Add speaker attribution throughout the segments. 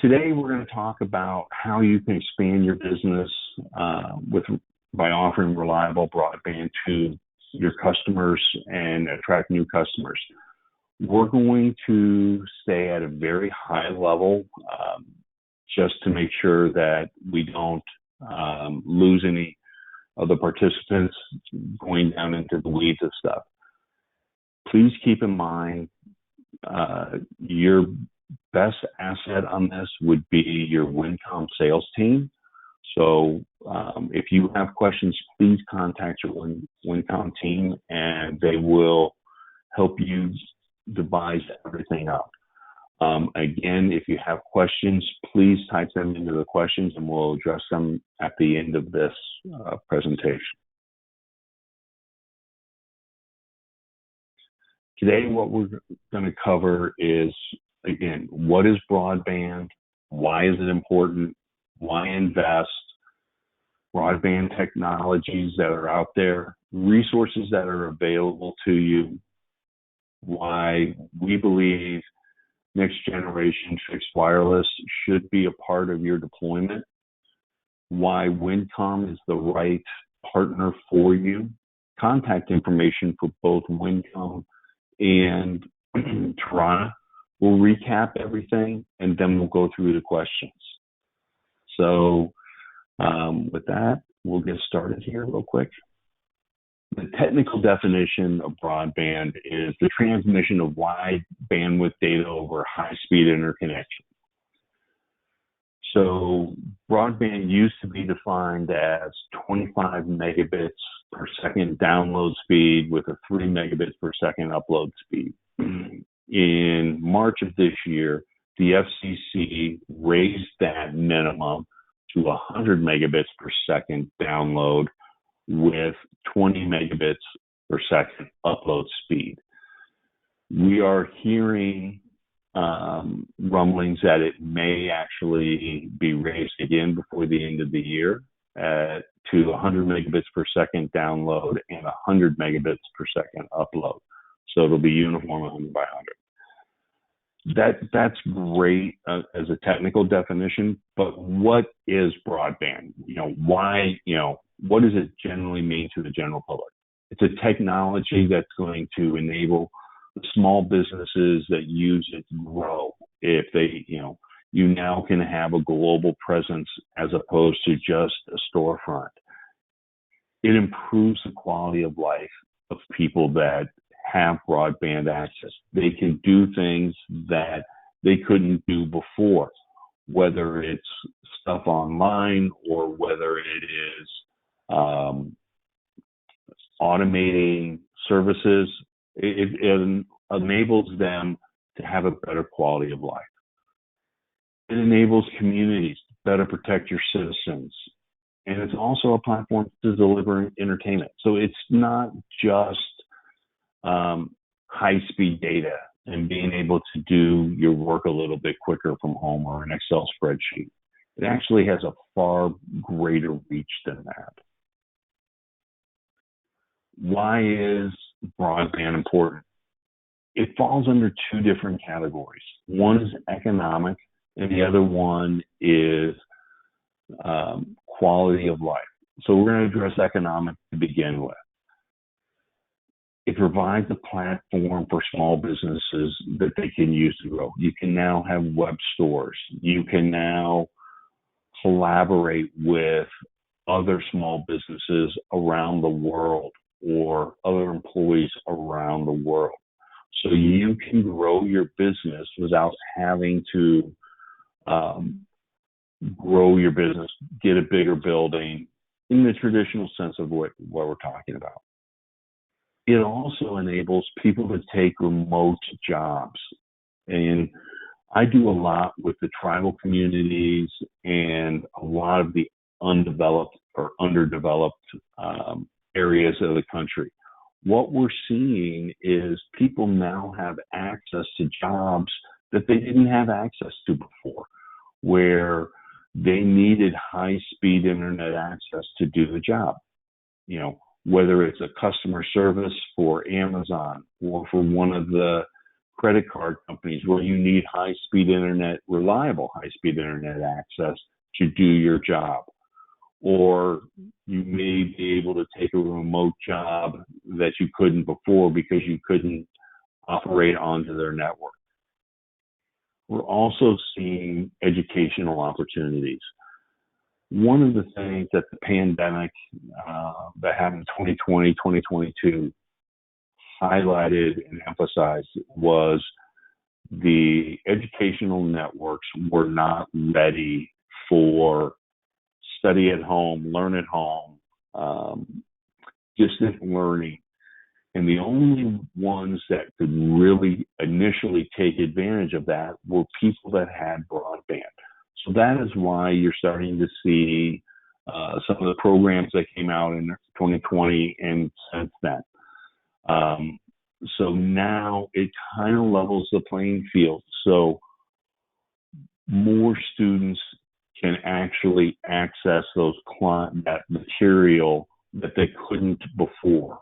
Speaker 1: Today, we're going to talk about how you can expand your business by offering reliable broadband to your customers and attract new customers. We're going to stay at a very high level just to make sure that we don't lose any of the participants going down into the weeds of stuff. Please keep in mind your best asset on this would be your Winncom sales team. So if you have questions, please contact your Winncom team and they will help you devise everything up. Again, if you have questions, please type them into the questions and we'll address them at the end of this presentation. Today, what we're going to cover is, again, what is broadband? Why is it important? Why invest? Broadband technologies that are out there, resources that are available to you, why we believe next generation fixed wireless should be a part of your deployment, why Winncom is the right partner for you, contact information for both Winncom and Tarana. We'll recap everything and then we'll go through the questions. So with that, we'll get started here real quick. The technical definition of broadband is the transmission of wide bandwidth data over high-speed interconnection. So broadband used to be defined as 25 megabits per second download speed with a 3 megabits per second upload speed. In March of this year, the FCC raised that minimum to 100 megabits per second download with 20 megabits per second upload speed. We are hearing rumblings that it may actually be raised again before the end of the year to 100 megabits per second download and 100 megabits per second upload. So it'll be uniform 100 by 100. That's great as a technical definition, but what is broadband? Why, what does it generally mean to the general public? It's a technology that's going to enable the small businesses that use it to grow. If they, you now can have a global presence as opposed to just a storefront. It improves the quality of life of people that have broadband access. They can do things that they couldn't do before, whether it's stuff online or whether it is automating services. It enables them to have a better quality of life. It enables communities to better protect your citizens. And it's also a platform to deliver entertainment. So it's not just high-speed data and being able to do your work a little bit quicker from home or an Excel spreadsheet. It actually has a far greater reach than that. Why is broadband important? It falls under two different categories. One is economic, and the other one is quality of life. So we're going to address economic to begin with. It provides a platform for small businesses that they can use to grow. You can now have web stores. You can now collaborate with other small businesses around the world or other employees around the world. So you can grow your business without having to grow your business, get a bigger building in the traditional sense of what we're talking about. It also enables people to take remote jobs. And I do a lot with the tribal communities and a lot of the undeveloped or underdeveloped areas of the country. What we're seeing is people now have access to jobs that they didn't have access to before, where they needed high-speed internet access to do the job. Whether it's a customer service for Amazon or for one of the credit card companies where you need high-speed internet, reliable high-speed internet access to do your job. Or you may be able to take a remote job that you couldn't before because you couldn't operate onto their network. We're also seeing educational opportunities. One of the things that the pandemic that happened in 2020, 2022 highlighted and emphasized was the educational networks were not ready for study at home, learn at home, distant learning. And the only ones that could really initially take advantage of that were people that had broadband. So that is why you're starting to see some of the programs that came out in 2020 and since then. So now it kind of levels the playing field. So more students can actually access that material that they couldn't before.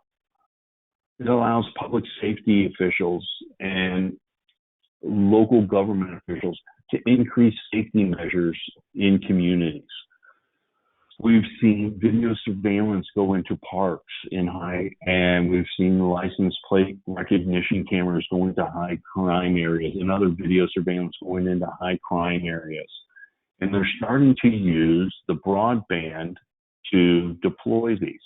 Speaker 1: It allows public safety officials and local government officials to increase safety measures in communities. We've seen video surveillance go into parks and we've seen license plate recognition cameras go into high crime areas and other video surveillance going into high crime areas. And they're starting to use the broadband to deploy these.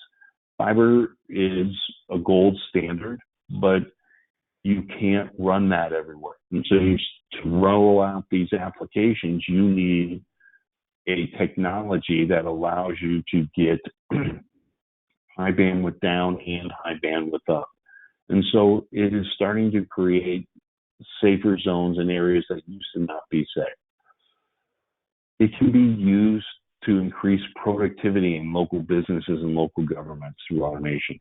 Speaker 1: Fiber is a gold standard, but you can't run that everywhere. And so to roll out these applications, you need a technology that allows you to get high bandwidth down and high bandwidth up. And so it is starting to create safer zones in areas that used to not be safe. It can be used to increase productivity in local businesses and local governments through automation.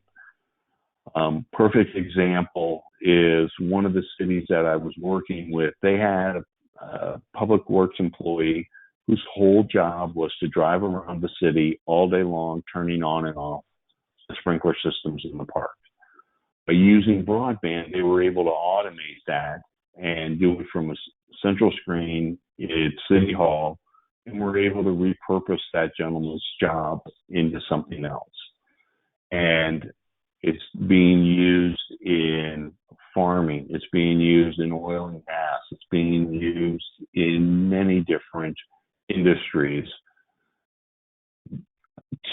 Speaker 1: Perfect example is one of the cities that I was working with. They had a public works employee whose whole job was to drive around the city all day long, turning on and off the sprinkler systems in the park. By using broadband, they were able to automate that and do it from a central screen at City Hall, and we're able to repurpose that gentleman's job into something else. And it's being used in farming, it's being used in oil and gas, it's being used in many different industries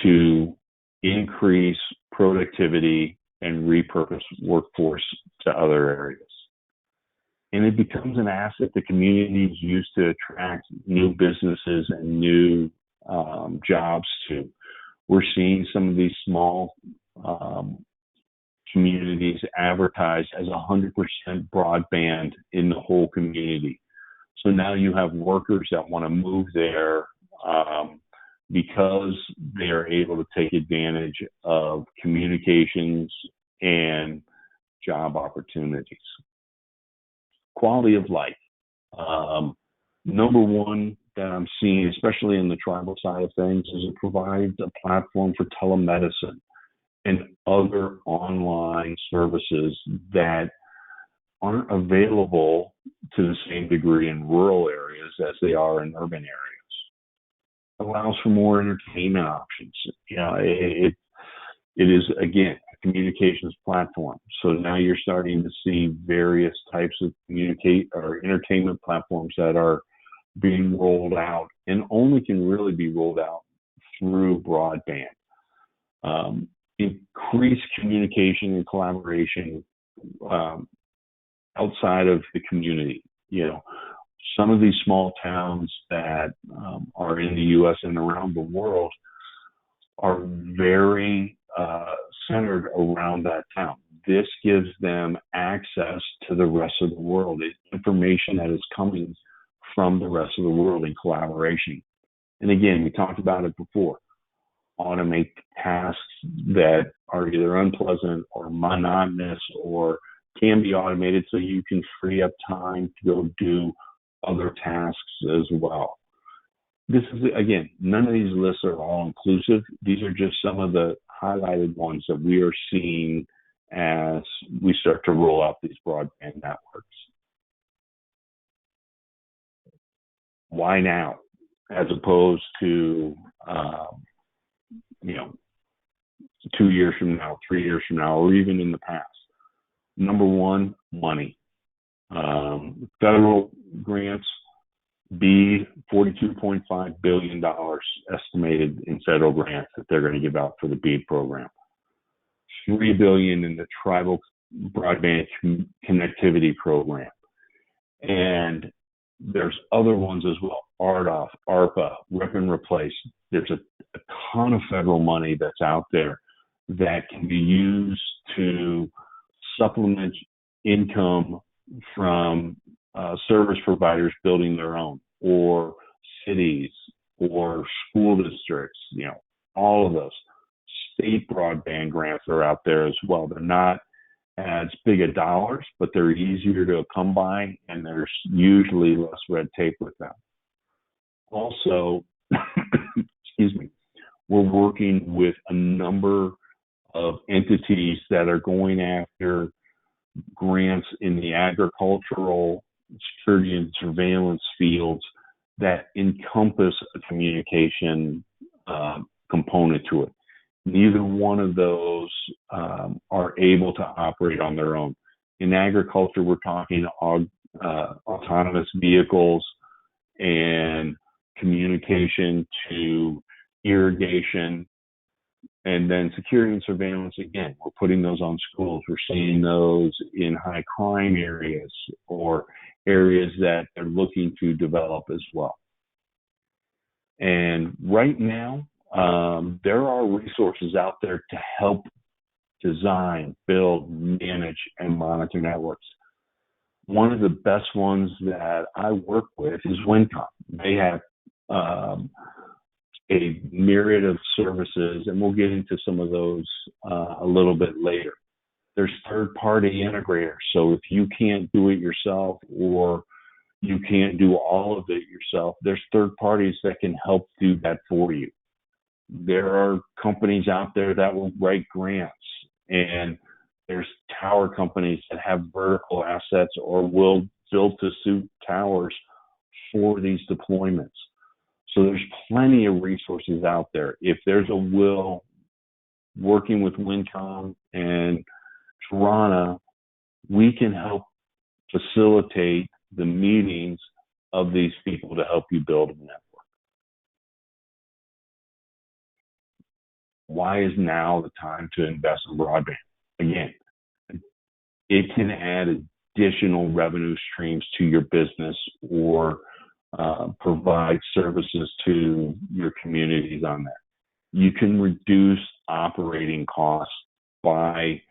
Speaker 1: to increase productivity and repurpose workforce to other areas. And it becomes an asset the communities use to attract new businesses and new jobs to. We're seeing some of these small communities advertised as 100% broadband in the whole community. So now you have workers that want to move there because they are able to take advantage of communications and job opportunities. Quality of life. Number one that I'm seeing, especially in the tribal side of things, is it provides a platform for telemedicine and other online services that aren't available to the same degree in rural areas as they are in urban areas. It allows for more entertainment options. It is, again, a communications platform. So now you're starting to see various types of entertainment platforms that are being rolled out and only can really be rolled out through broadband. Increase communication and collaboration outside of the community. Some of these small towns that are in the U.S. and around the world are very centered around that town. This gives them access to the rest of the world, information that is coming from the rest of the world in collaboration. And again, we talked about it before. Automate tasks that are either unpleasant or monotonous or can be automated so you can free up time to go do other tasks as well. This is, again, none of these lists are all inclusive. These are just some of the highlighted ones that we are seeing as we start to roll out these broadband networks. Why now, as opposed to, 2 years from now, 3 years from now, or even in the past? Number one, money. Federal grants, $42.5 billion estimated in federal grants that they're going to give out for the BEAD program. $3 billion in the tribal broadband connectivity program. And there's other ones as well, RDOF, ARPA, Rip and Replace. There's a ton of federal money that's out there that can be used to supplement income from service providers building their own, or cities, or school districts, all of those. State broadband grants are out there as well. They're not as big a dollars, but they're easier to come by, and there's usually less red tape with them. Also, excuse me, we're working with a number of entities that are going after grants in the agricultural, security, and surveillance fields that encompass a communication component to it. Neither one of those are able to operate on their own. In agriculture, we're talking autonomous vehicles and communication to irrigation. And then security and surveillance, again, we're putting those on schools. We're seeing those in high crime areas or areas that they're looking to develop as well. And right now, there are resources out there to help design, build, manage, and monitor networks. One of the best ones that I work with is Winncom. They have a myriad of services, and we'll get into some of those a little bit later. There's third-party integrators, so if you can't do it yourself, or you can't do all of it yourself, there's third parties that can help do that for you. There are companies out there that will write grants, and there's tower companies that have vertical assets or will build to suit towers for these deployments. So there's plenty of resources out there. If there's a will, working with Winncom and Tarana, we can help facilitate the meetings of these people to help you build a network. Why is now the time to invest in broadband? Again, it can add additional revenue streams to your business, or provide services to your communities on that. You can reduce operating costs by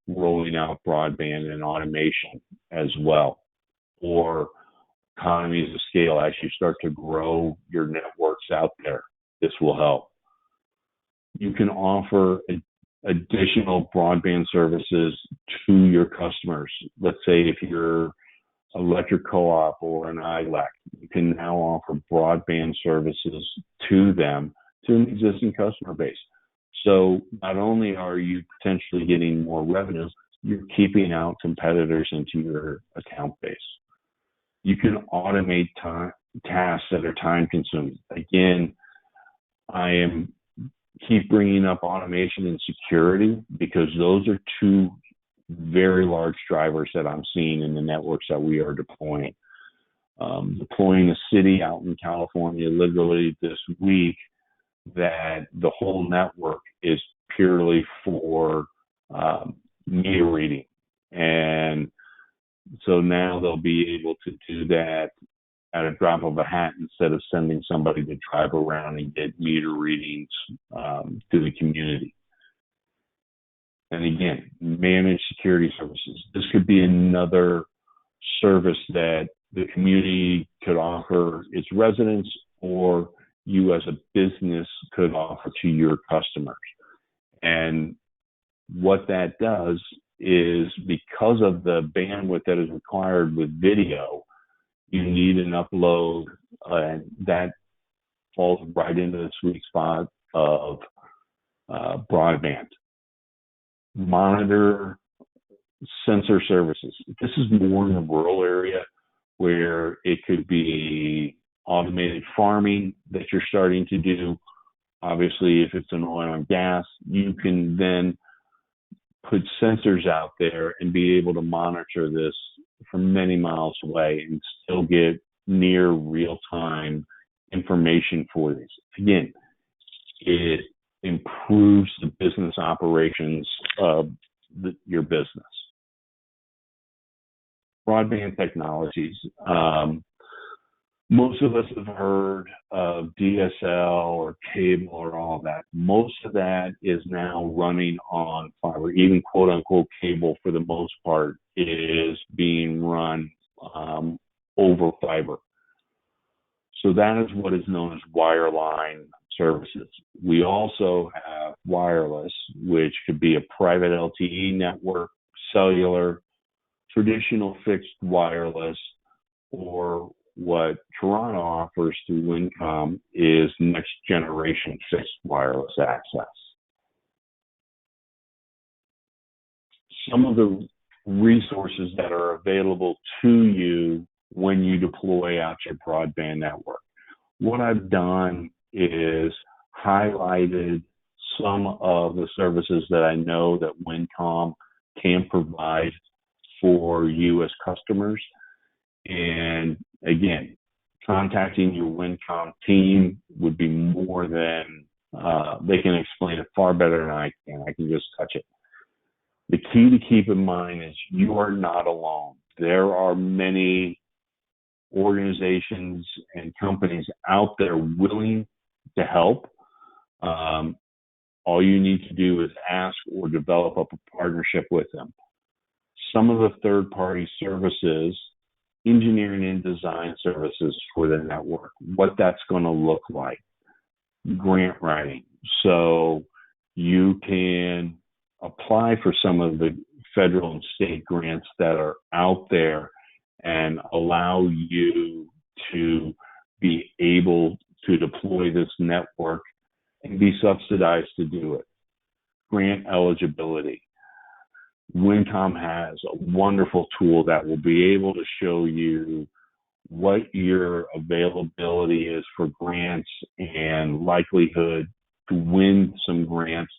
Speaker 1: rolling out broadband and automation as well, or economies of scale as you start to grow your networks out there. This will help. You can offer additional broadband services to your customers. Let's say if you're electric co-op or an ILEC, you can now offer broadband services to them, to an existing customer base. So not only are you potentially getting more revenue, you're keeping out competitors into your account base. You can automate tasks that are time consuming. Again, I keep bringing up automation and security because those are two very large drivers that I'm seeing in the networks that we are deploying. Deploying a city out in California literally this week that the whole network is purely for meter reading. And so now they'll be able to do that at a drop of a hat instead of sending somebody to drive around and get meter readings to the community. And again, managed security services. This could be another service that the community could offer its residents, or you as a business could offer to your customers. And what that does is, because of the bandwidth that is required with video, you need an upload, and that falls right into the sweet spot of broadband. Monitor sensor services. This is more in the rural area where it could be automated farming that you're starting to do. Obviously, if it's an oil and gas, you can then put sensors out there and be able to monitor this from many miles away and still get near real-time information for these. Again, it improves the business operations of your business. Broadband technologies. Most of us have heard of DSL or cable or all that. Most of that is now running on fiber. Even quote unquote cable, for the most part, is being run over fiber. So that is what is known as wireline services. We also have wireless, which could be a private LTE network, cellular, traditional fixed wireless, or what Tarana offers through Winncom is next generation fixed wireless access. Some of the resources that are available to you when you deploy out your broadband network. What I've done is highlighted some of the services that I know that Winncom can provide for you as customers. And again, contacting your Winncom team would be more than, they can explain it far better than I can. I can just touch it. The key to keep in mind is you are not alone. There are many organizations and companies out there willing to help. All you need to do is ask or develop up a partnership with them. Some of the third-party services, engineering and design services for the network, what that's going to look like. Grant writing. So you can apply for some of the federal and state grants that are out there and allow you to be able to deploy this network and be subsidized to do it. Grant eligibility. Winncom has a wonderful tool that will be able to show you what your availability is for grants and likelihood to win some grants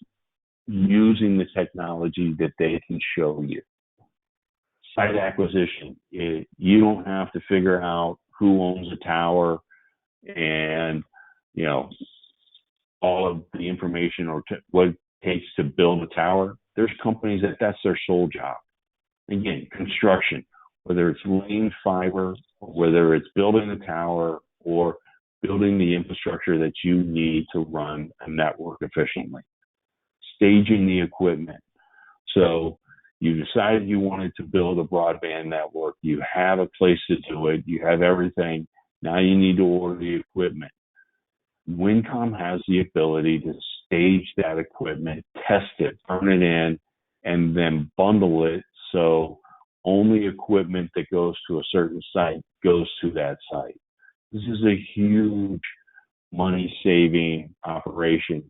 Speaker 1: using the technology that they can show you. Site acquisition. You don't have to figure out who owns a tower and, you know, all of the information or what it takes to build a tower. There's companies that's their sole job. Again, construction, whether it's laying fiber, or whether it's building a tower or building the infrastructure that you need to run a network efficiently. Staging the equipment. So you decided you wanted to build a broadband network. You have a place to do it. You have everything. Now you need to order the equipment. Winncom has the ability to stage that equipment, test it, turn it in, and then bundle it so only equipment that goes to a certain site goes to that site. This is a huge money-saving operation.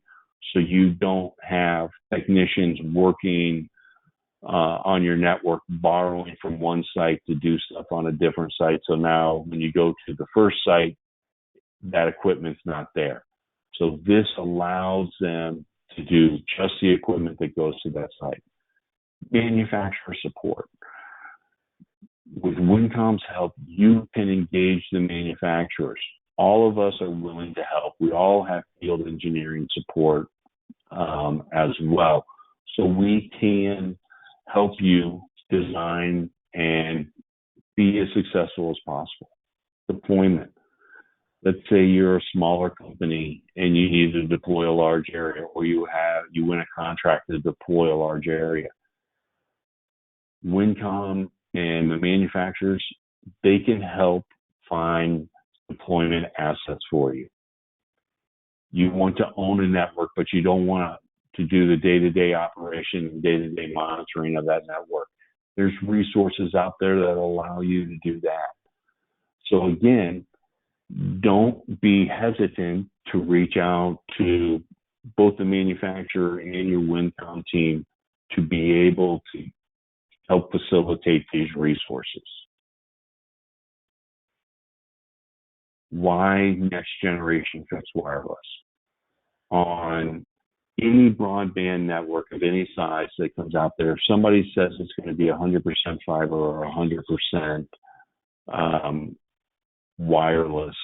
Speaker 1: So you don't have technicians working on your network, borrowing from one site to do stuff on a different site. So now when you go to the first site, that equipment's not there. So this allows them to do just the equipment that goes to that site. Manufacturer support. With Winncom's help, you can engage the manufacturers. All of us are willing to help. We all have field engineering support as well. So we can help you design and be as successful as possible. Deployment. Let's say you're a smaller company and you need to deploy a large area, or you win a contract to deploy a large area. Winncom and the manufacturers, they can help find deployment assets for you. You want to own a network, but you don't want to do the day-to-day operation and day-to-day monitoring of that network. There's resources out there that allow you to do that. So again, don't be hesitant to reach out to both the manufacturer and your Winncom team to be able to help facilitate these resources. Why next generation fixed wireless? On any broadband network of any size that comes out there, if somebody says it's going to be 100% fiber or 100% wireless,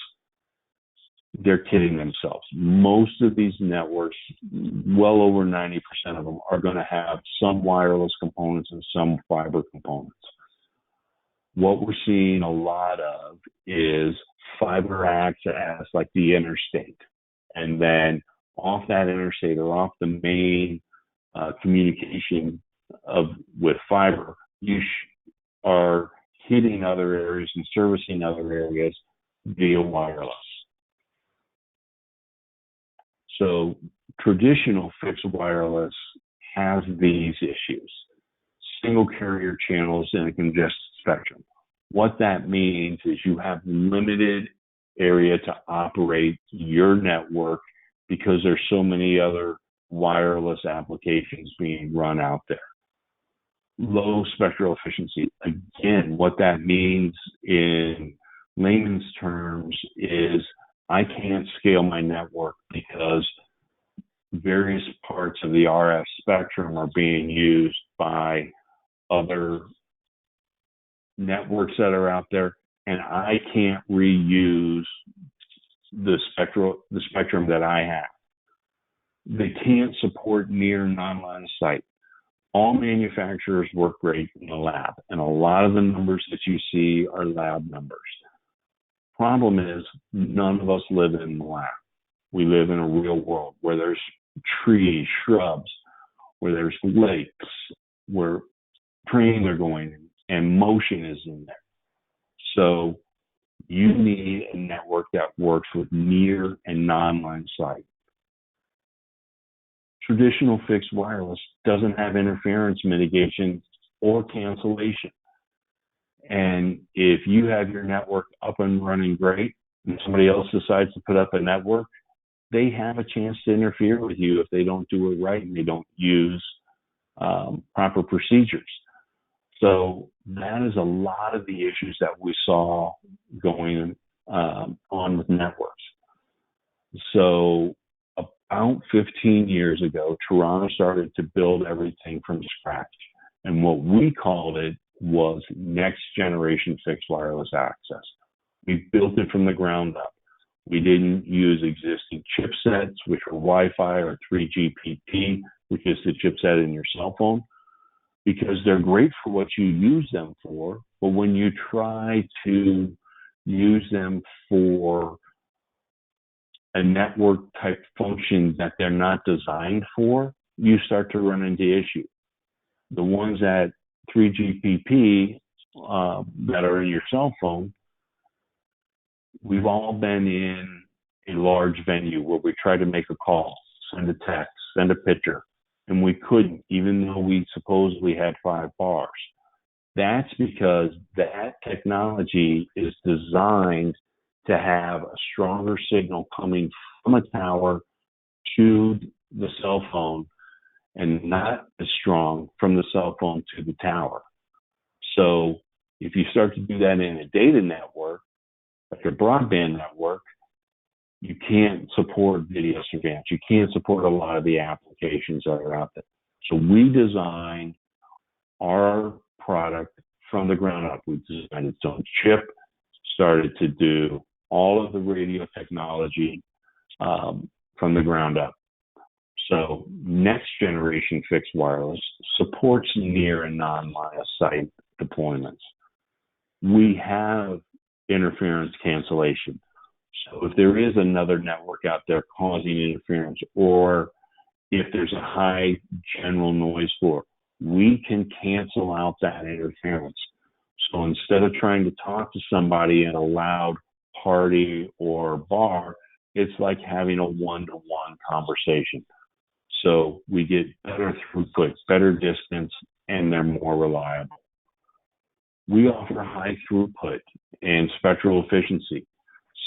Speaker 1: they're kidding themselves. Most of these networks, well over 90% of them, are going to have some wireless components and some fiber components. What we're seeing a lot of is fiber access, like the interstate, and then off that interstate or off the main communication with fiber, you are hitting other areas and servicing other areas via wireless. So traditional fixed wireless has these issues: single carrier channels in a congested spectrum. What that means is you have limited area to operate your network because there's so many other wireless applications being run out there. Low spectral efficiency. Again, what that means in layman's terms is I can't scale my network because various parts of the RF spectrum are being used by other networks that are out there, and I can't reuse the spectrum that I have. They can't support near non-line of sight. All manufacturers work great in the lab, and a lot of the numbers that you see are lab numbers. Problem is, none of us live in the lab. We live in a real world where there's trees, shrubs, where there's lakes, where trains are going, and motion is in there. So you need a network that works with near and non-line sight. Traditional fixed wireless doesn't have interference mitigation or cancellation. And if you have your network up and running great and somebody else decides to put up a network, they have a chance to interfere with you if they don't do it right and they don't use proper procedures. So that is a lot of the issues that we saw going on with networks. So about 15 years ago, Tarana started to build everything from scratch. And what we called it was next generation fixed wireless access. We built it from the ground up. We didn't use existing chipsets, which were Wi-Fi or 3GPP, which is the chipset in your cell phone, because they're great for what you use them for. But when you try to use them for a network type function that they're not designed for, you start to run into issues. The ones at 3GPP that are in your cell phone, we've all been in a large venue where we try to make a call, send a text, send a picture, and we couldn't, even though we supposedly had 5 bars. That's because that technology is designed to have a stronger signal coming from a tower to the cell phone and not as strong from the cell phone to the tower. So if you start to do that in a data network, like a broadband network, you can't support video surveillance. You can't support a lot of the applications that are out there. So we designed our product from the ground up. We designed its own chip, started to do all of the radio technology from the ground up. So next generation fixed wireless supports near and non-line of sight deployments. We have interference cancellation. So if there is another network out there causing interference, or if there's a high general noise floor, we can cancel out that interference. So instead of trying to talk to somebody in a loud party or bar, it's like having a one-to-one conversation. So we get better throughput, better distance, and they're more reliable. We offer high throughput and spectral efficiency.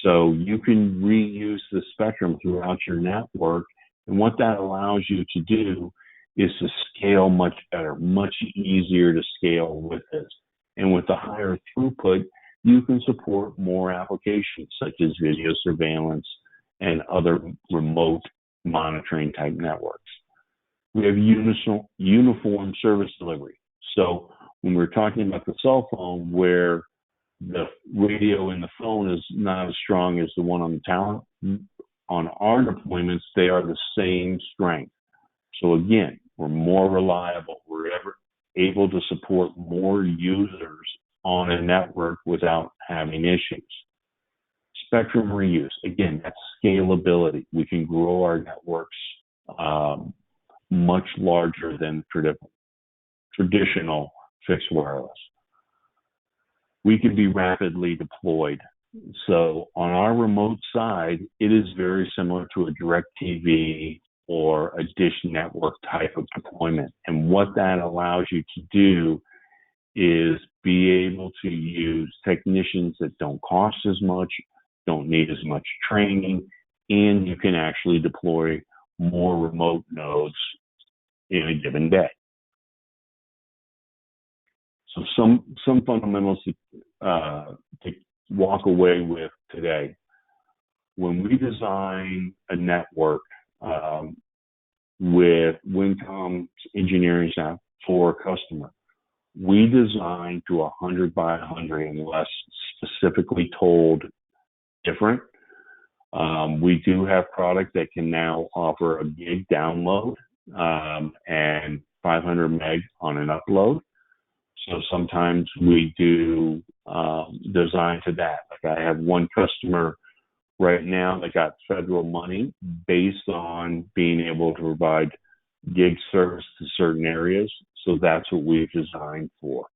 Speaker 1: So you can reuse the spectrum throughout your network. And what that allows you to do is to scale much better, much easier to scale with this. And with the higher throughput, you can support more applications such as video surveillance and other remote monitoring type networks. We have uniform service delivery. So when we're talking about the cell phone, where the radio in the phone is not as strong as the one on the tower, on our deployments, they are the same strength. So again, we're more reliable. We're able to support more users on a network without having issues. Spectrum reuse, again, that's scalability. We can grow our networks much larger than traditional fixed wireless. We can be rapidly deployed. So on our remote side, it is very similar to a DirecTV or a Dish Network type of deployment. And what that allows you to do is be able to use technicians that don't cost as much, don't need as much training, and you can actually deploy more remote nodes in a given day. So some fundamentals to walk away with today. When we design a network with Winncom's engineering staff for a customer, we design to 100 by 100 unless specifically told different. We do have product that can now offer a gig download and 500 meg on an upload. So sometimes we do design to that. Like I have one customer right now that got federal money based on being able to provide gig service to certain areas. So that's what we've designed for.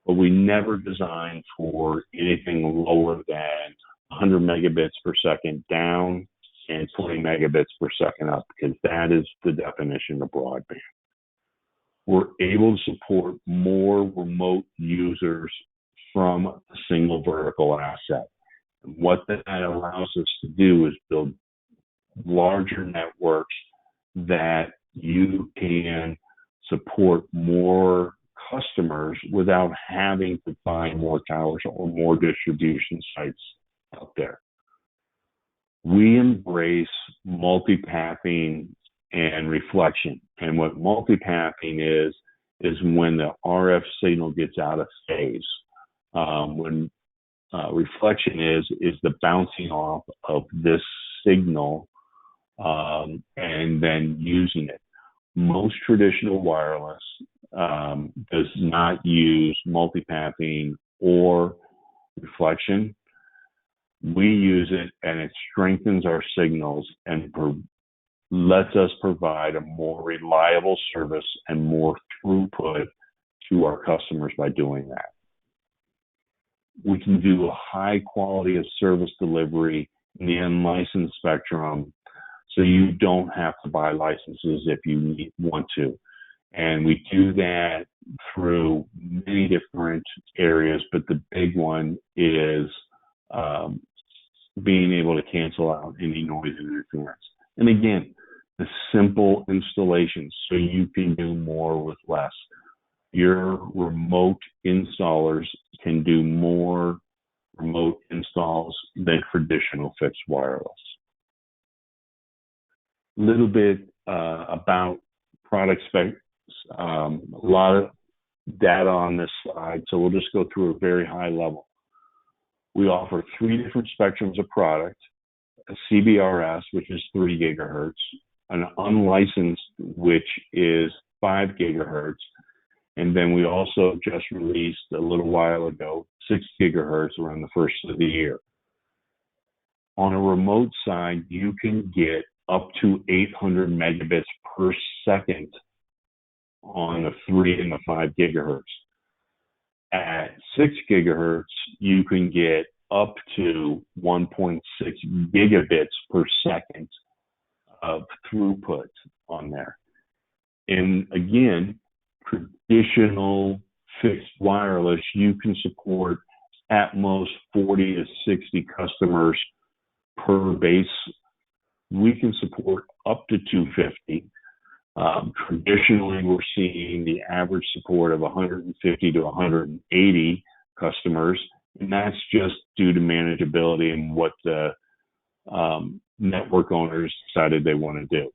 Speaker 1: But we never design for anything lower than 100 megabits per second down and 20 megabits per second up, because that is the definition of broadband. We're able to support more remote users from a single vertical asset. And what that allows us to do is build larger networks that you can support more customers without having to find more towers or more distribution sites out there. We embrace multipathing and reflection. And what multipathing is when the RF signal gets out of phase. When reflection is the bouncing off of this signal and then using it. Most traditional wireless does not use multipathing or reflection. We use it, and it strengthens our signals and lets us provide a more reliable service and more throughput to our customers by doing that. We can do a high quality of service delivery in the unlicensed spectrum, so you don't have to buy licenses if you want to. And we do that through many different areas, but the big one is being able to cancel out any noise interference. And again, the simple installations, so you can do more with less. Your remote installers can do more remote installs than traditional fixed wireless. A little bit about product specs. A lot of data on this slide, so we'll just go through a very high level. We offer 3 different spectrums of product: a CBRS, which is 3 gigahertz, an unlicensed, which is 5 gigahertz, and then we also just released a little while ago 6 gigahertz around the first of the year. On a remote side, you can get up to 800 megabits per second on the 3 and the 5 gigahertz. At 6 gigahertz, you can get up to 1.6 gigabits per second of throughput on there. And again, traditional fixed wireless, you can support at most 40 to 60 customers per base. We can support up to 250. Traditionally, we're seeing the average support of 150 to 180 customers, And that's just due to manageability and what the network owners decided they want to do.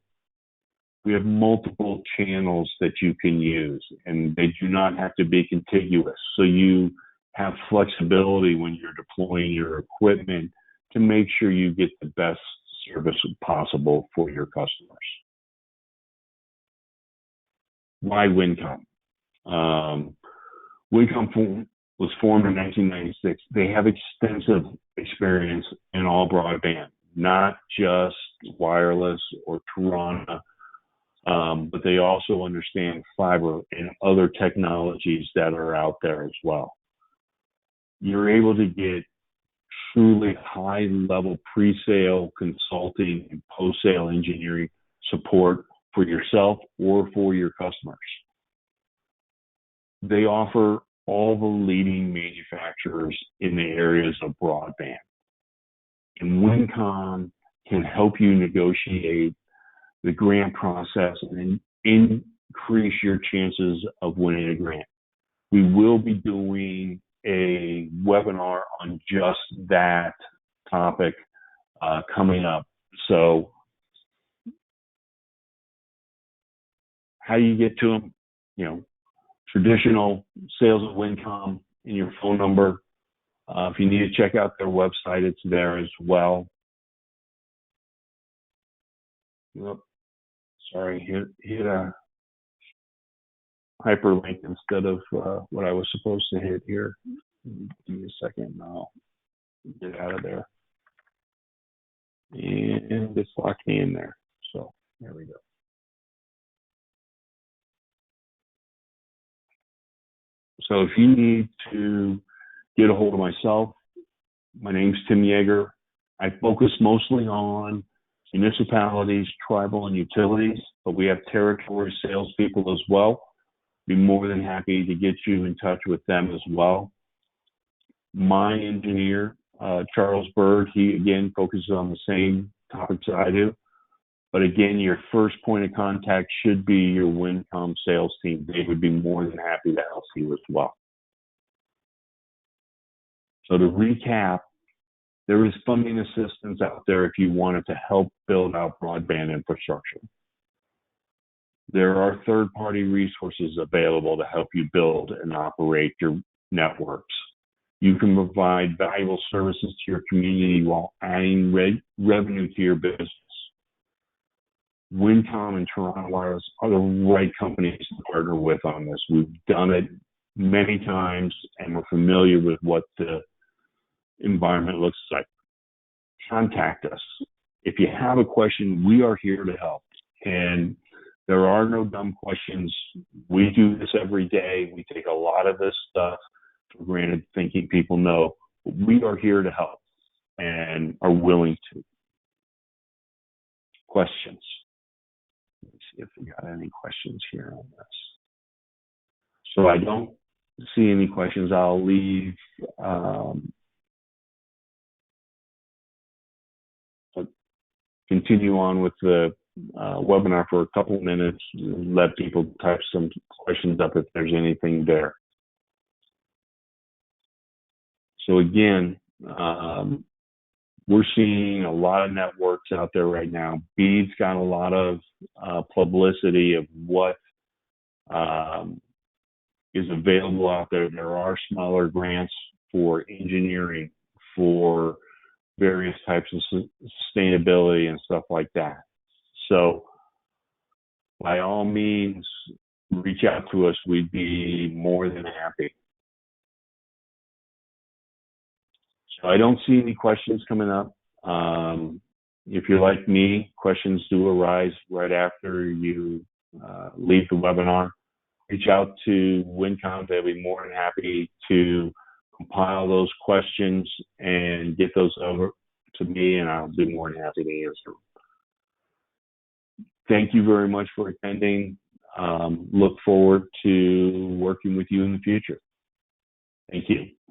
Speaker 1: We have multiple channels that you can use, and they do not have to be contiguous. So you have flexibility when you're deploying your equipment to make sure you get the best service possible for your customers. Why Winncom? Winncom was formed in 1996. They have extensive experience in all broadband, not just wireless or Tarana, but they also understand fiber and other technologies that are out there as well. You're able to get truly high-level pre-sale consulting and post-sale engineering support for yourself or for your customers. They offer all the leading manufacturers in the areas of broadband. And Winncom can help you negotiate the grant process and increase your chances of winning a grant. We will be doing a webinar on just that topic coming up. So how you get to them, traditional sales of Winncom and your phone number. If you need to check out their website, it's there as well. Yep. Sorry, hit a hyperlink instead of what I was supposed to hit here. Give me a second and I'll get out of there. And it's locked me in there. So there we go. So if you need to get a hold of myself, my name's Tim Jaeger. I focus mostly on municipalities, tribal, and utilities, but we have territory salespeople as well. Be more than happy to get you in touch with them as well. My engineer, Charles Bird, he again focuses on the same topics that I do. But again, your first point of contact should be your Winncom sales team. They would be more than happy to help you as well. So to recap, there is funding assistance out there if you wanted to help build out broadband infrastructure. There are third-party resources available to help you build and operate your networks. You can provide valuable services to your community while adding revenue to your business. Winncom and Tarana Wireless are the right companies to partner with on this. We've done it many times and we're familiar with what the environment looks like. Contact us. If you have a question, we are here to help. And there are no dumb questions. We do this every day. We take a lot of this stuff for granted, thinking people know. But we are here to help and are willing to. Questions. Let's see if we got any questions here on this. So I don't see any questions. I'll leave continue on with the webinar for a couple of minutes, let people type some questions up if there's anything there. So again, we're seeing a lot of networks out there right now. BEAD's got a lot of publicity of what is available out there. There are smaller grants for engineering, for various types of sustainability and stuff like that. So by all means, reach out to us. We'd be more than happy. So I don't see any questions coming up. If you're like me, questions do arise right after you leave the webinar. Reach out to Winncom. They'll be more than happy to compile those questions and get those over to me, and I'll be more than happy to answer them. Thank you very much for attending. Look forward to working with you in the future. Thank you.